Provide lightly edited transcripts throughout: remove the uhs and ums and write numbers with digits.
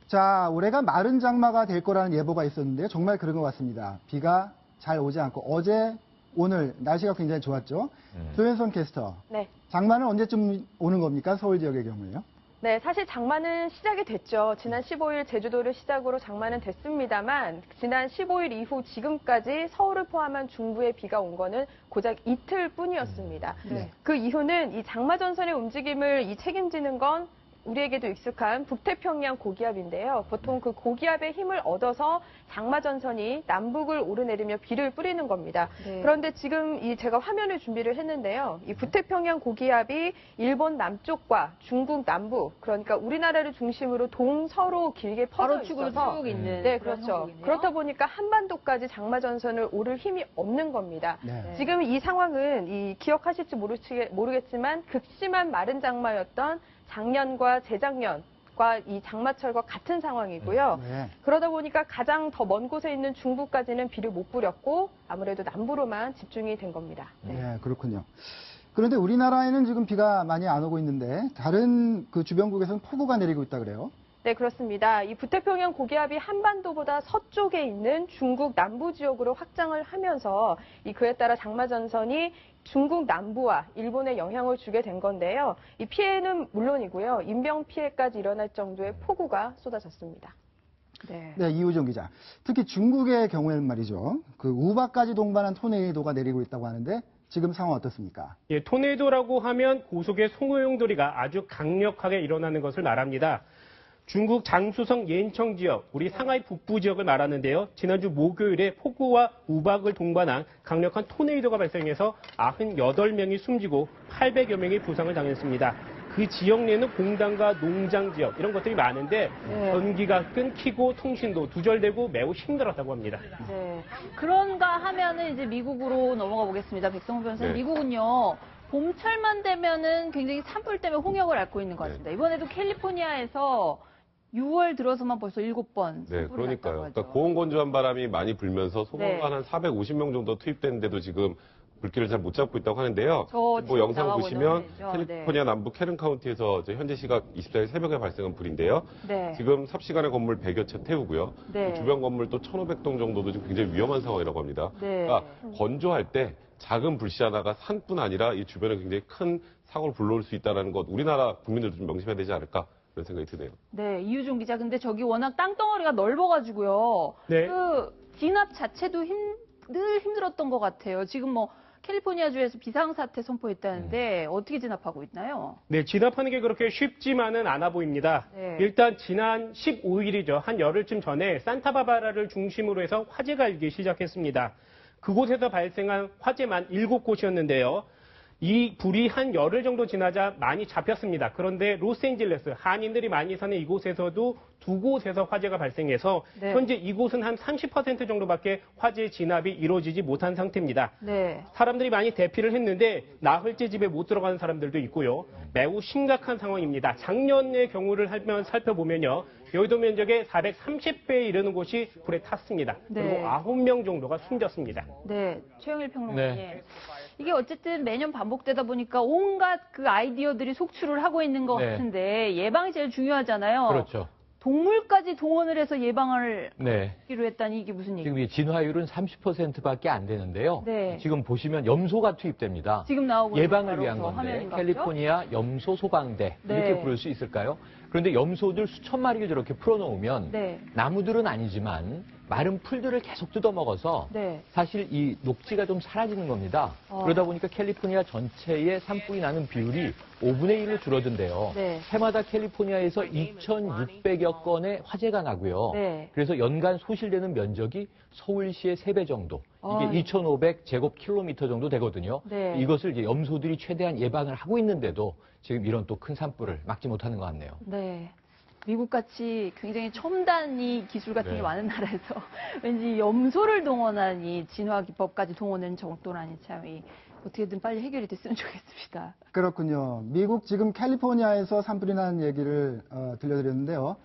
자, 올해가 마른 장마가 될 거라는 예보가 있었는데 정말 그런 것 같습니다. 비가 잘 오지 않고 어제, 오늘 날씨가 굉장히 좋았죠. 조현선 캐스터. 네. 장마는 언제쯤 오는 겁니까? 서울 지역의 경우에요? 네, 사실 장마는 시작이 됐죠. 지난 15일 제주도를 시작으로 장마는 됐습니다만 지난 15일 이후 지금까지 서울을 포함한 중부에 비가 온 거는 고작 이틀 뿐이었습니다. 네. 그 이유는 이 장마 전선의 움직임을 책임지는 건 우리에게도 익숙한 북태평양 고기압인데요. 보통 그 고기압의 힘을 얻어서 장마 전선이 남북을 오르내리며 비를 뿌리는 겁니다. 네. 그런데 지금 제가 화면을 준비를 했는데요. 이 북태평양 고기압이 일본 남쪽과 중국 남부, 그러니까 우리나라를 중심으로 동서로 길게 퍼져 바로축으로 있어서 쭉 있는 네, 그런 그렇죠. 형국이네요. 그렇다 보니까 한반도까지 장마 전선을 오를 힘이 없는 겁니다. 네. 지금 이 상황은 기억하실지 모르겠지만 극심한 마른 장마였던 작년과 재작년과 이 장마철과 같은 상황이고요. 네. 그러다 보니까 가장 더 먼 곳에 있는 중부까지는 비를 못 뿌렸고 아무래도 남부로만 집중이 된 겁니다. 네, 그렇군요. 그런데 우리나라에는 지금 비가 많이 안 오고 있는데 다른 그 주변국에서는 폭우가 내리고 있다 그래요? 네, 그렇습니다. 이 북태평양 고기압이 한반도보다 서쪽에 있는 중국 남부 지역으로 확장을 하면서 그에 따라 장마 전선이 중국 남부와 일본에 영향을 주게 된 건데요. 이 피해는 물론이고요. 인명 피해까지 일어날 정도의 폭우가 쏟아졌습니다. 네. 네, 이우정 기자. 특히 중국의 경우에는 말이죠. 그 우박까지 동반한 토네이도가 내리고 있다고 하는데 지금 상황 어떻습니까? 예, 토네이도라고 하면 고속의 송호용돌이가 아주 강력하게 일어나는 것을 말합니다. 중국 장쑤성 옌청 지역, 우리 상하이 북부 지역을 말하는데요. 지난주 목요일에 폭우와 우박을 동반한 강력한 토네이도가 발생해서 98명이 숨지고 800여 명이 부상을 당했습니다. 그 지역 내에는 공단과 농장 지역 이런 것들이 많은데 전기가 끊기고 통신도 두절되고 매우 힘들었다고 합니다. 네. 그런가 하면은 이제 미국으로 넘어가 보겠습니다. 백성호 변호사님. 네. 미국은요. 봄철만 되면은 굉장히 산불 때문에 홍역을 앓고 있는 것 같습니다. 이번에도 캘리포니아에서 6월 들어서만 벌써 7번. 네, 그러니까요. 그러니까 고온건조한 바람이 많이 불면서 소방관 한 450명 정도 투입됐는데도 지금 불길을 잘 못 잡고 있다고 하는데요. 지금 영상 나가고 보시면 있는 거죠. 캘리포니아 남부 캐런 카운티에서 현재 시각 24일 새벽에 발생한 불인데요. 네. 지금 삽시간에 건물 100여 채 태우고요. 네. 그 주변 건물 또 1,500동 정도도 지금 굉장히 위험한 상황이라고 합니다. 네. 그러니까 건조할 때 작은 불씨 하나가 산뿐 아니라 이 주변에 굉장히 큰 사고를 불러올 수 있다는 것, 우리나라 국민들도 좀 명심해야 되지 않을까 그런 생각이 드네요. 네, 이유종 기자. 근데 저기 워낙 땅덩어리가 넓어가지고요. 네. 그 진압 자체도 늘 힘들었던 것 같아요. 지금 캘리포니아주에서 비상사태 선포했다는데 어떻게 진압하고 있나요? 네, 진압하는 게 그렇게 쉽지만은 않아 보입니다. 네. 일단 지난 15일이죠. 한 열흘쯤 전에 산타바바라를 중심으로 해서 화재가 일기 시작했습니다. 그곳에서 발생한 화재만 7곳이었는데요. 이 불이 한 열흘 정도 지나자 많이 잡혔습니다. 그런데 로스앤젤레스, 한인들이 많이 사는 이곳에서도 2곳에서 화재가 발생해서 네. 현재 이곳은 한 30% 정도밖에 화재 진압이 이루어지지 못한 상태입니다. 네. 사람들이 많이 대피를 했는데 나흘째 집에 못 들어가는 사람들도 있고요. 매우 심각한 상황입니다. 작년의 경우를 살펴보면요. 여의도 면적의 430배에 이르는 곳이 불에 탔습니다. 네. 그리고 9명 정도가 숨졌습니다. 네, 최영일 평론가님. 네. 이게 어쨌든 매년 반복되다 보니까 온갖 그 아이디어들이 속출을 하고 있는 것 네. 같은데 예방이 제일 중요하잖아요. 그렇죠. 동물까지 동원을 해서 예방을 네. 하기로 했다니 이게 무슨 얘기예요? 지금 이 진화율은 30%밖에 안 되는데요. 네. 지금 보시면 염소가 투입됩니다. 지금 나오고 있는 예방을 바로 위한 저 건데 화면인 것 같죠? 캘리포니아 염소 소방대 네. 이렇게 부를 수 있을까요? 그런데 염소들 수천 마리를 저렇게 풀어놓으면 네. 나무들은 아니지만 마른 풀들을 계속 뜯어먹어서 네. 사실 이 녹지가 좀 사라지는 겁니다. 그러다 보니까 캘리포니아 전체에 산불이 나는 비율이 5분의 1로 줄어든대요. 네. 해마다 캘리포니아에서 2,600여 건의 화재가 나고요. 네. 그래서 연간 소실되는 면적이 서울시의 3배 정도. 이게 아유. 2,500제곱킬로미터 정도 되거든요. 네. 이것을 이제 염소들이 최대한 예방을 하고 있는데도 지금 이런 또 큰 산불을 막지 못하는 것 같네요. 네. 미국같이 굉장히 첨단 기술 같은 게 네. 많은 나라에서 왠지 염소를 동원한 이 진화 기법까지 동원하는 정도라니 참 어떻게든 빨리 해결이 됐으면 좋겠습니다. 그렇군요. 미국 지금 캘리포니아에서 산불이 난 얘기를 들려드렸는데요.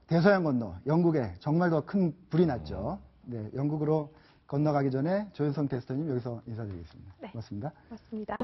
대서양 건너 영국에 정말 더 큰 불이 났죠. 네, 영국으로 건너가기 전에 조현성 캐스터님 여기서 인사드리겠습니다. 네. 고맙습니다. 맞습니다.